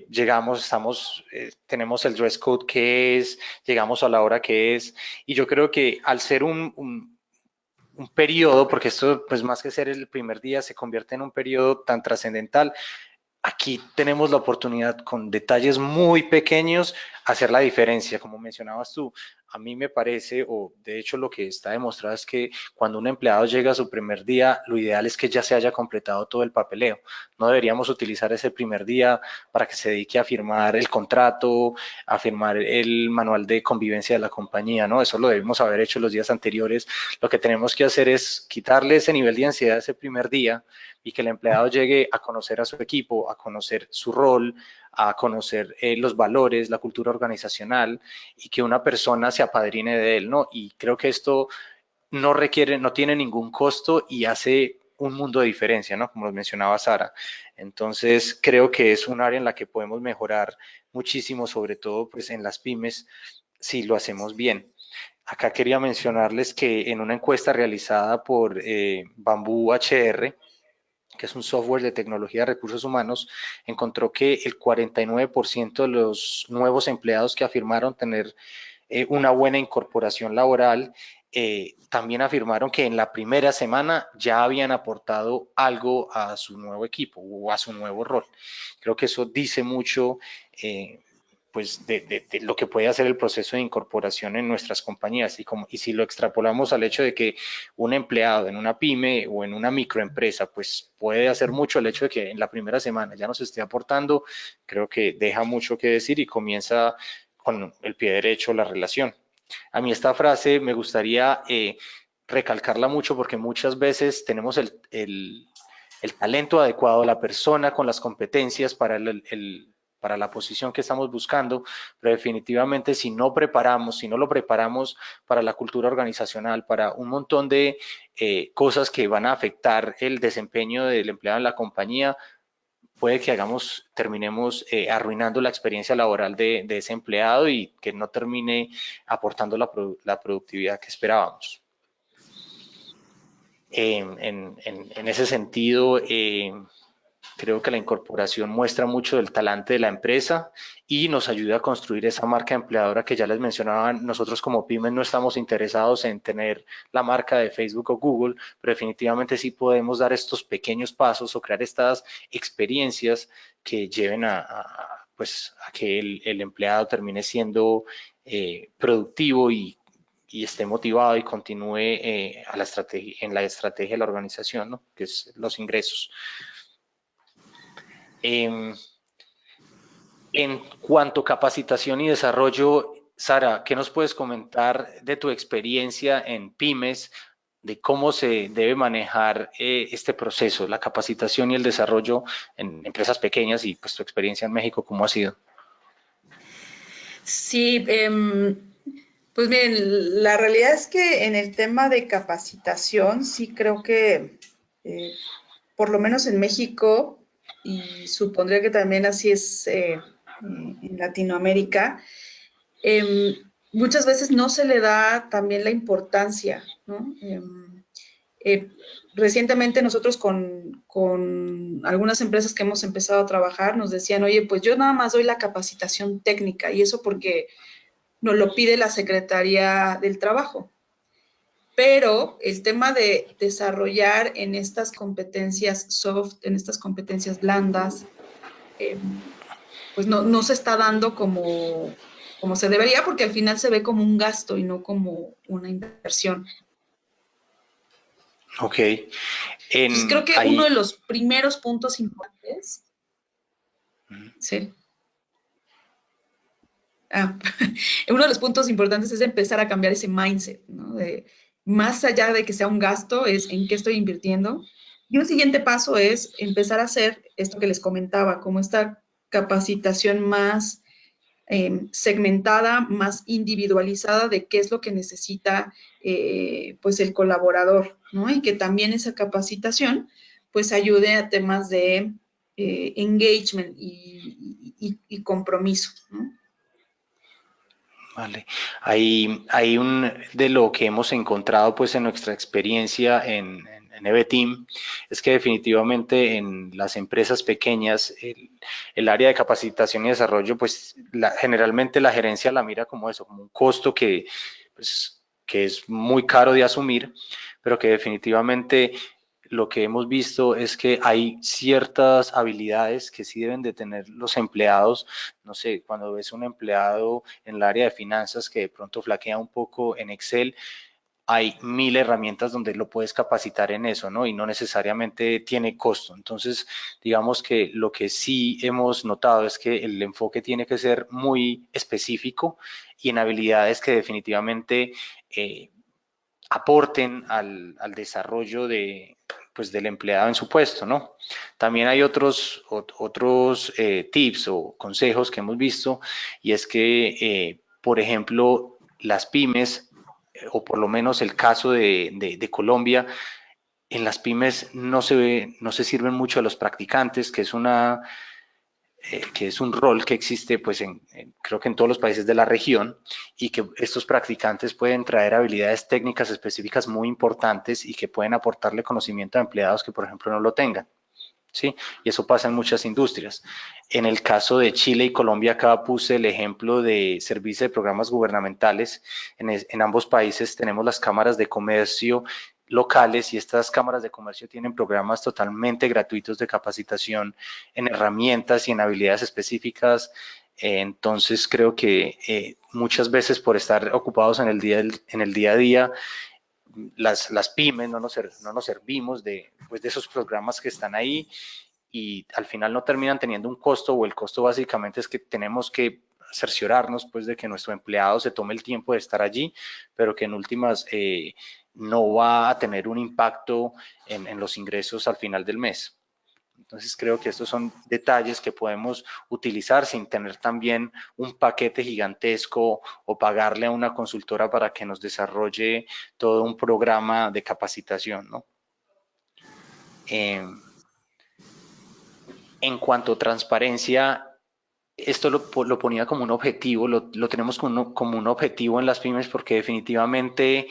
llegamos, tenemos el dress code que es, llegamos a la hora que es, y yo creo que al ser un periodo, porque esto pues más que ser el primer día se convierte en un periodo tan trascendental, aquí tenemos la oportunidad con detalles muy pequeños hacer la diferencia, como mencionabas tú. A mí me parece, o de hecho lo que está demostrado es que cuando un empleado llega a su primer día, lo ideal es que ya se haya completado todo el papeleo. No deberíamos utilizar ese primer día para que se dedique a firmar el contrato, a firmar el manual de convivencia de la compañía, ¿no? Eso lo debemos haber hecho los días anteriores. Lo que tenemos que hacer es quitarle ese nivel de ansiedad ese primer día y que el empleado llegue a conocer a su equipo, a conocer su rol, a conocer los valores, la cultura organizacional y que una persona se apadrine de él, ¿no? Y creo que esto no requiere, no tiene ningún costo y hace un mundo de diferencia, ¿no? Como lo mencionaba Sara. Entonces, creo que es un área en la que podemos mejorar muchísimo, sobre todo pues en las pymes, si lo hacemos bien. Acá quería mencionarles que en una encuesta realizada por Bamboo HR, que es un software de tecnología de recursos humanos, encontró que el 49% de los nuevos empleados que afirmaron tener una buena incorporación laboral, también afirmaron que en la primera semana ya habían aportado algo a su nuevo equipo o a su nuevo rol. Creo que eso dice mucho pues de lo que puede hacer el proceso de incorporación en nuestras compañías y si lo extrapolamos al hecho de que un empleado en una pyme o en una microempresa pues puede hacer mucho, el hecho de que en la primera semana ya nos esté aportando, creo que deja mucho que decir y comienza con el pie derecho la relación. A mí esta frase me gustaría recalcarla mucho porque muchas veces tenemos el talento adecuado, la persona con las competencias para la posición que estamos buscando, pero definitivamente si no preparamos, si no lo preparamos para la cultura organizacional, para un montón de cosas que van a afectar el desempeño del empleado en la compañía, puede que terminemos arruinando la experiencia laboral de ese empleado y que no termine aportando la productividad que esperábamos. En ese sentido, creo que la incorporación muestra mucho del talante de la empresa y nos ayuda a construir esa marca empleadora que ya les mencionaba. Nosotros como pymes no estamos interesados en tener la marca de Facebook o Google, pero definitivamente sí podemos dar estos pequeños pasos o crear estas experiencias que lleven pues, a que el empleado termine siendo productivo y esté motivado y continúe en la estrategia de la organización, ¿no? Que es los ingresos. Eh, en cuanto a capacitación y desarrollo, Sara, ¿qué nos puedes comentar de tu experiencia en pymes, de cómo se debe manejar este proceso, la capacitación y el desarrollo en empresas pequeñas y pues tu experiencia en México, cómo ha sido? Sí, pues miren, la realidad es que en el tema de capacitación, sí creo que eh, por lo menos en México, y supondría que también así es en Latinoamérica, muchas veces no se le da también la importancia, ¿no? Recientemente nosotros con algunas empresas que hemos empezado a trabajar nos decían, oye, pues yo nada más doy la capacitación técnica y eso porque nos lo pide la Secretaría del Trabajo. Pero el tema de desarrollar en estas competencias soft, en estas competencias blandas, eh, pues no se está dando como se debería porque al final se ve como un gasto y no como una inversión. Ok. Entonces creo que uno Ahí, de los primeros puntos importantes, sí, ah, uno de los puntos importantes es empezar a cambiar ese mindset, ¿no? De, más allá de que sea un gasto, es en qué estoy invirtiendo. Y un siguiente paso es empezar a hacer esto que les comentaba, como esta capacitación más segmentada, más individualizada de qué es lo que necesita pues el colaborador, ¿no? Y que también esa capacitación pues ayude a temas de engagement y compromiso, ¿no? vale. Hay un de lo que hemos encontrado pues en nuestra experiencia en EBTeam, es que definitivamente en las empresas pequeñas el área de capacitación y desarrollo pues generalmente la gerencia la mira como eso, como un costo pues, que es muy caro de asumir, pero que definitivamente lo que hemos visto es que hay ciertas habilidades que sí deben de tener los empleados. No sé, cuando ves un empleado en el área de finanzas que de pronto flaquea un poco en Excel, hay mil herramientas donde lo puedes capacitar en eso, ¿no? Y no necesariamente tiene costo. Entonces, digamos que lo que sí hemos notado es que el enfoque tiene que ser muy específico y en habilidades que definitivamente aporten al desarrollo pues, del empleado en su puesto, ¿no? También hay otros tips o consejos que hemos visto y es que, por ejemplo, las pymes, o por lo menos el caso de Colombia, en las pymes no se sirven mucho a los practicantes, que es un rol que existe pues creo que en todos los países de la región y que estos practicantes pueden traer habilidades técnicas específicas muy importantes y que pueden aportarle conocimiento a empleados que por ejemplo no lo tengan. ¿Sí? Y eso pasa en muchas industrias. En el caso de Chile y Colombia, acá puse el ejemplo de servicio de programas gubernamentales. En ambos países tenemos las cámaras de comercio locales y estas cámaras de comercio tienen programas totalmente gratuitos de capacitación en herramientas y en habilidades específicas. Entonces creo que muchas veces por estar ocupados en el día a día las pymes no nos servimos pues, de esos programas que están ahí y al final no terminan teniendo un costo o el costo básicamente es que tenemos que cerciorarnos pues de que nuestro empleado se tome el tiempo de estar allí, pero que en últimas no va a tener un impacto en los ingresos al final del mes. Entonces creo que estos son detalles que podemos utilizar sin tener también un paquete gigantesco o pagarle a una consultora para que nos desarrolle todo un programa de capacitación, ¿no? Eh, en cuanto a transparencia, esto lo ponía como un objetivo, lo tenemos como un objetivo en las pymes porque definitivamente,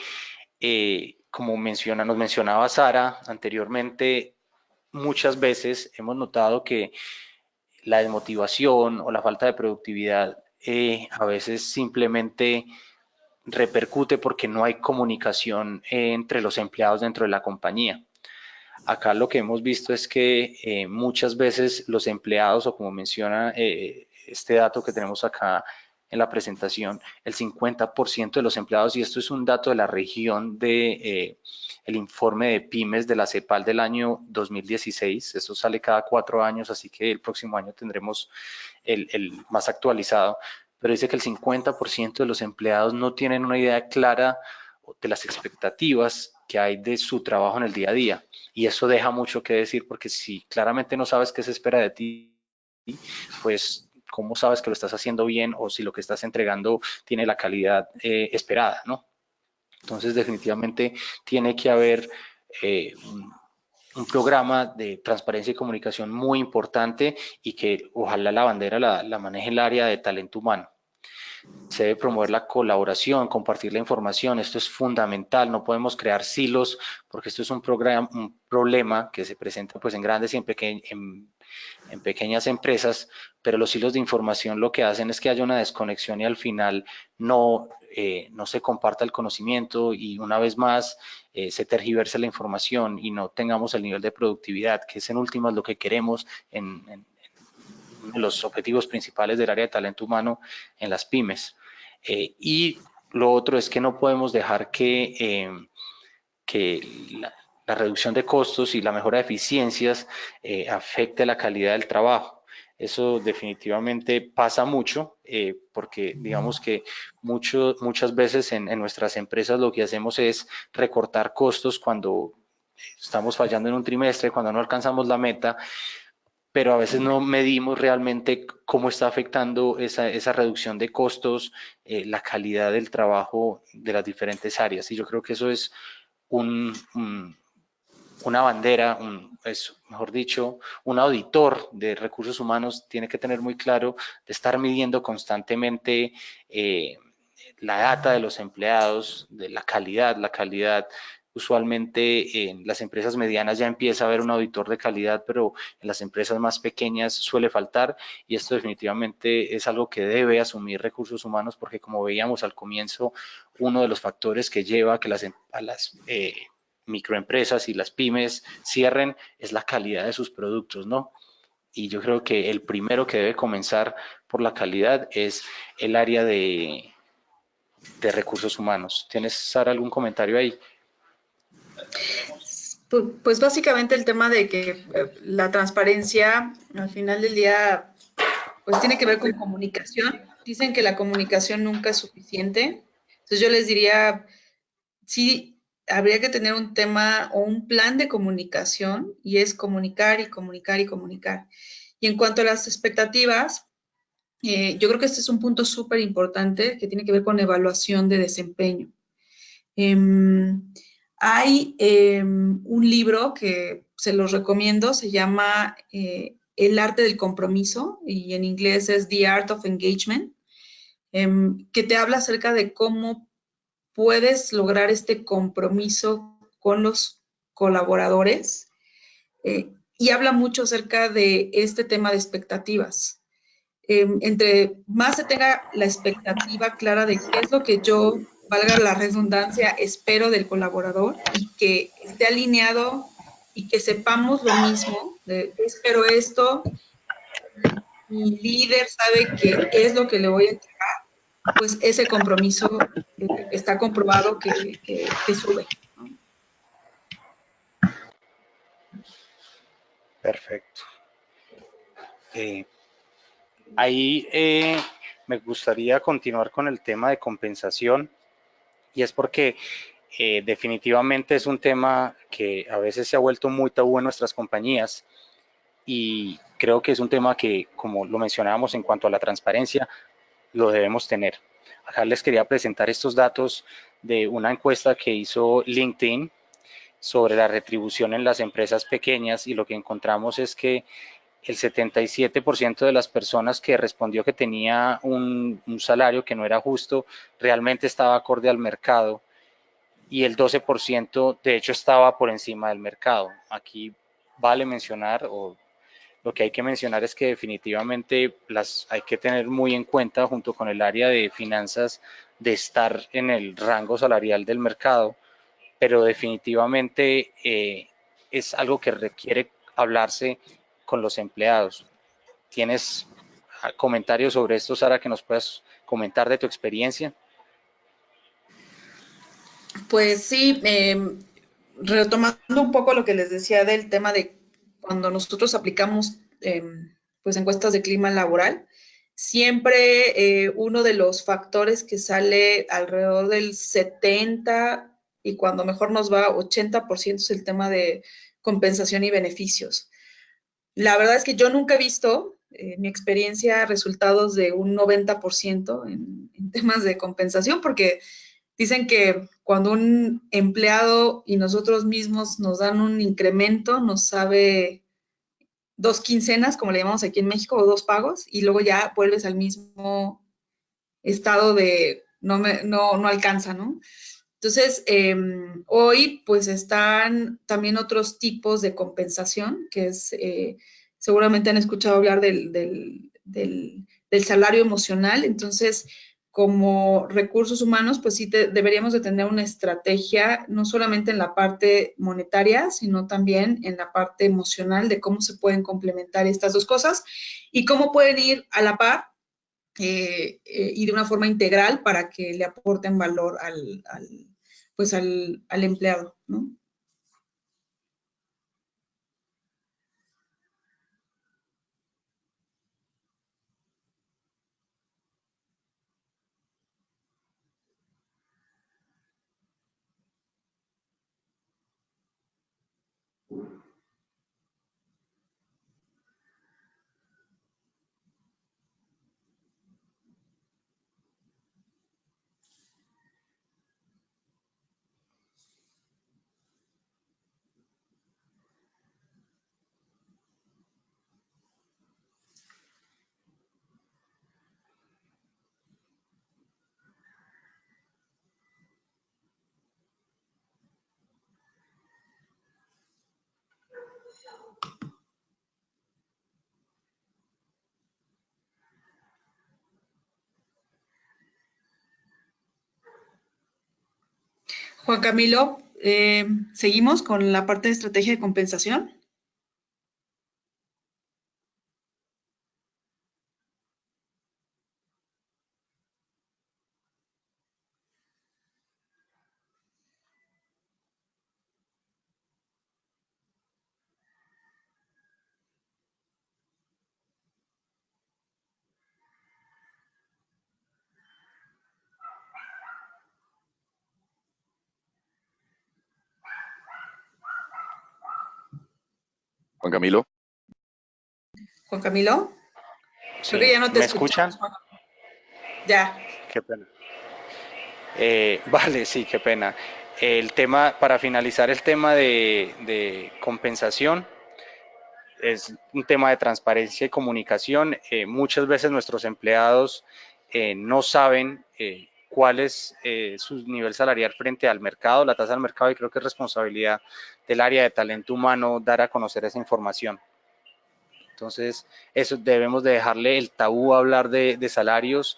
como nos mencionaba Sara anteriormente, muchas veces hemos notado que la desmotivación o la falta de productividad a veces simplemente repercute porque no hay comunicación entre los empleados dentro de la compañía. Acá lo que hemos visto es que muchas veces los empleados, o como menciona este dato que tenemos acá en la presentación, el 50% de los empleados, y esto es un dato de la región de el informe de pymes de la CEPAL del año 2016, esto sale cada 4 años, así que el próximo año tendremos el más actualizado, pero dice que el 50% de los empleados no tienen una idea clara de las expectativas que hay de su trabajo en el día a día. Y eso deja mucho que decir porque si claramente no sabes qué se espera de ti, pues cómo sabes que lo estás haciendo bien o si lo que estás entregando tiene la calidad esperada, ¿no? Entonces definitivamente tiene que haber un programa de transparencia y comunicación muy importante y que ojalá la bandera la maneje el área de talento humano. Se debe promover la colaboración, compartir la información, esto es fundamental, no podemos crear silos porque esto es un problema que se presenta pues en grandes y en pequeñas empresas, pero los hilos de información lo que hacen es que haya una desconexión y al final no se comparta el conocimiento y una vez más se tergiverse la información y no tengamos el nivel de productividad, que es en últimas lo que queremos en los objetivos principales del área de talento humano en las pymes. Y lo otro es que no podemos dejar que la reducción de costos y la mejora de eficiencias afecte la calidad del trabajo. Eso definitivamente pasa mucho porque digamos que muchas veces en nuestras empresas lo que hacemos es recortar costos cuando estamos fallando en un trimestre, cuando no alcanzamos la meta, pero a veces no medimos realmente cómo está afectando esa reducción de costos, la calidad del trabajo de las diferentes áreas. Y yo creo que eso es un, un, una bandera, mejor dicho, un auditor de recursos humanos tiene que tener muy claro de estar midiendo constantemente la data de los empleados, de la calidad. Usualmente en las empresas medianas ya empieza a haber un auditor de calidad, pero en las empresas más pequeñas suele faltar y esto definitivamente es algo que debe asumir recursos humanos porque como veíamos al comienzo, uno de los factores que lleva a que a las microempresas y las pymes cierren es la calidad de sus productos, ¿no? Y yo creo que el primero que debe comenzar por la calidad es el área de recursos humanos. ¿Tienes, Sara, algún comentario ahí? Pues básicamente el tema de que la transparencia al final del día pues tiene que ver con comunicación. Dicen que la comunicación nunca es suficiente. Entonces yo les diría, sí, habría que tener un tema o un plan de comunicación y es comunicar y comunicar y comunicar. Y en cuanto a las expectativas, yo creo que este es un punto súper importante que tiene que ver con evaluación de desempeño. Hay un libro que se los recomiendo, se llama El arte del compromiso y en inglés es The Art of Engagement, que te habla acerca de cómo puedes lograr este compromiso con los colaboradores y habla mucho acerca de este tema de expectativas. Entre más se tenga la expectativa clara de qué es lo que yo, valga la redundancia, espero del colaborador y que esté alineado y que sepamos lo mismo, de espero esto, mi líder sabe que es lo que le voy a entregar, pues ese compromiso está comprobado que sube. Perfecto. Ahí me gustaría continuar con el tema de compensación y es porque definitivamente es un tema que a veces se ha vuelto muy tabú en nuestras compañías y creo que es un tema que, como lo mencionábamos en cuanto a la transparencia, lo debemos tener. Acá les quería presentar estos datos de una encuesta que hizo LinkedIn sobre la retribución en las empresas pequeñas y lo que encontramos es que el 77% de las personas que respondió que tenía un salario que no era justo realmente estaba acorde al mercado y el 12% de hecho estaba por encima del mercado. Aquí vale mencionar o lo que hay que mencionar es que definitivamente las hay que tener muy en cuenta junto con el área de finanzas de estar en el rango salarial del mercado, pero definitivamente es algo que requiere hablarse con los empleados. ¿Tienes comentarios sobre esto, Sara, que nos puedas comentar de tu experiencia? Pues sí, retomando un poco lo que les decía del tema de cuando nosotros aplicamos pues encuestas de clima laboral, siempre uno de los factores que sale alrededor del 70 y cuando mejor nos va 80% es el tema de compensación y beneficios. La verdad es que yo nunca he visto, en mi experiencia, resultados de un 90% en temas de compensación, porque dicen que cuando un empleado y nosotros mismos nos dan un incremento, nos sabe dos quincenas, como le llamamos aquí en México, o dos pagos, y luego ya vuelves al mismo estado de no alcanza, ¿no? Entonces, hoy pues están también otros tipos de compensación, que es, seguramente han escuchado hablar del salario emocional. Entonces, como recursos humanos, pues sí deberíamos de tener una estrategia, no solamente en la parte monetaria, sino también en la parte emocional de cómo se pueden complementar estas dos cosas y cómo pueden ir a la par y de una forma integral para que le aporten valor pues al empleado, ¿no? Juan Camilo, seguimos con la parte de estrategia de compensación. Juan Camilo. Juan Camilo, creo que Sí, ya no te ¿me escuchamos, escuchan? Juan. Ya. Qué pena. Vale, sí, qué pena. El tema, para finalizar el tema de compensación, es un tema de transparencia y comunicación. Muchas veces nuestros empleados no saben cuál es su nivel salarial frente al mercado, la tasa del mercado, y creo que es responsabilidad del área de talento humano dar a conocer esa información. Entonces, eso debemos de dejarle el tabú a hablar de salarios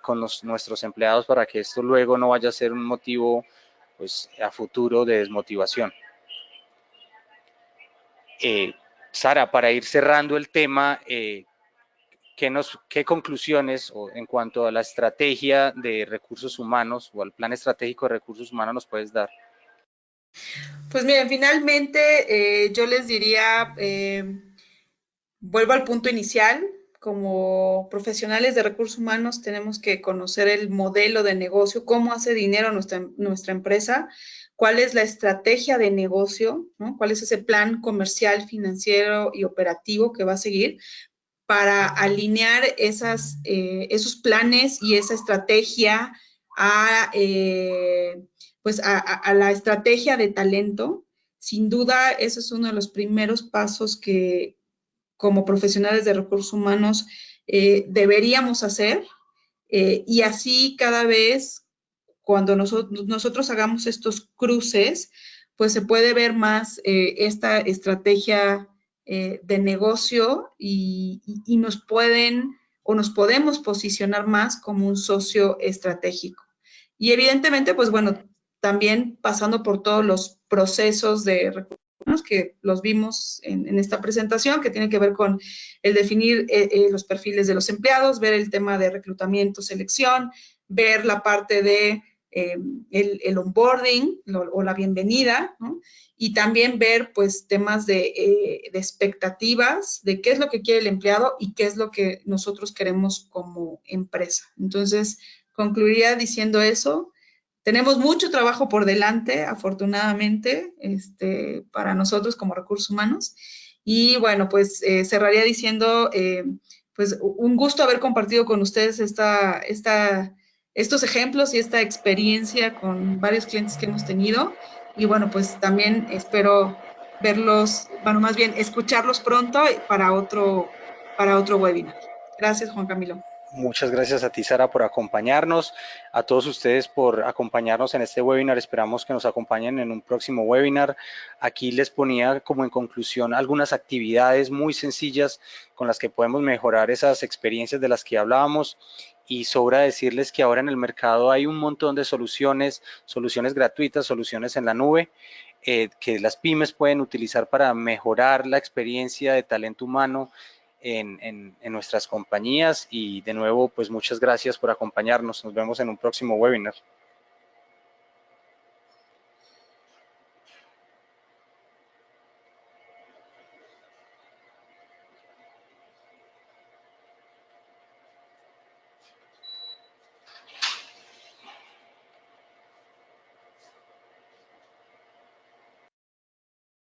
con nuestros empleados para que esto luego no vaya a ser un motivo pues, a futuro de desmotivación. Eh, Sara, para ir cerrando el tema, ¿qué conclusiones o en cuanto a la estrategia de recursos humanos o al plan estratégico de recursos humanos nos puedes dar? Pues miren, finalmente yo les diría, vuelvo al punto inicial, como profesionales de recursos humanos tenemos que conocer el modelo de negocio, cómo hace dinero nuestra empresa, cuál es la estrategia de negocio, ¿no? Cuál es ese plan comercial, financiero y operativo que va a seguir para alinear esos planes y esa estrategia a, pues a la estrategia de talento. Sin duda, ese es uno de los primeros pasos que como profesionales de recursos humanos deberíamos hacer y así cada vez cuando nosotros hagamos estos cruces, pues se puede ver más esta estrategia de negocio y nos pueden o nos podemos posicionar más como un socio estratégico. Y evidentemente, pues bueno, también pasando por todos los procesos de recursos que los vimos en esta presentación, que tiene que ver con el definir los perfiles de los empleados, ver el tema de reclutamiento, selección, ver la parte de el onboarding o la bienvenida, ¿no? Y también ver pues temas de expectativas, de qué es lo que quiere el empleado y qué es lo que nosotros queremos como empresa. Entonces, concluiría diciendo eso. Tenemos mucho trabajo por delante, afortunadamente, para nosotros como recursos humanos. Y bueno, pues cerraría diciendo, pues un gusto haber compartido con ustedes estos ejemplos y esta experiencia con varios clientes que hemos tenido. Y bueno, pues también espero verlos, bueno, más bien escucharlos pronto para otro webinar. Gracias, Juan Camilo. Muchas gracias a ti, Sara, por acompañarnos, a todos ustedes por acompañarnos en este webinar. Esperamos que nos acompañen en un próximo webinar. Aquí les ponía como en conclusión algunas actividades muy sencillas con las que podemos mejorar esas experiencias de las que hablábamos. Y sobra decirles que ahora en el mercado hay un montón de soluciones, soluciones gratuitas, soluciones en la nube, que las pymes pueden utilizar para mejorar la experiencia de talento humano en nuestras compañías. Y de nuevo, pues muchas gracias por acompañarnos. Nos vemos en un próximo webinar.